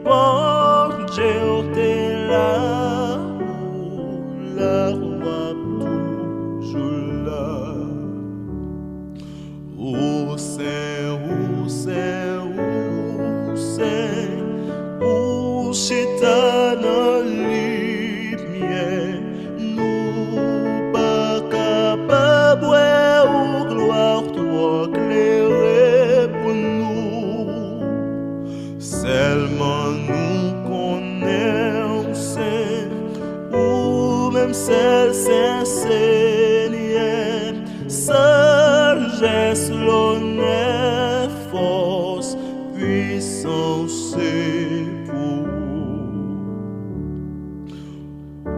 bon Dieu t'es là, la roi toujours là. Où c'est, où c'est, où c'est, où c'est ta lumière, nous pas capables ou gloire toi éclairer pour nous. Seulement nous connaissons, ou même celle Seigneur, sagesse, l'honneur, force, puissance pour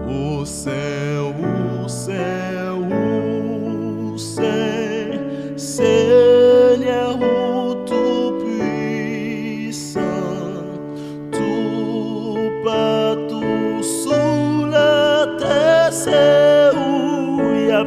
où c'est, où c'est, où c'est, Seigneur, où tout puissant, tout partout sous la terre, c'est où y a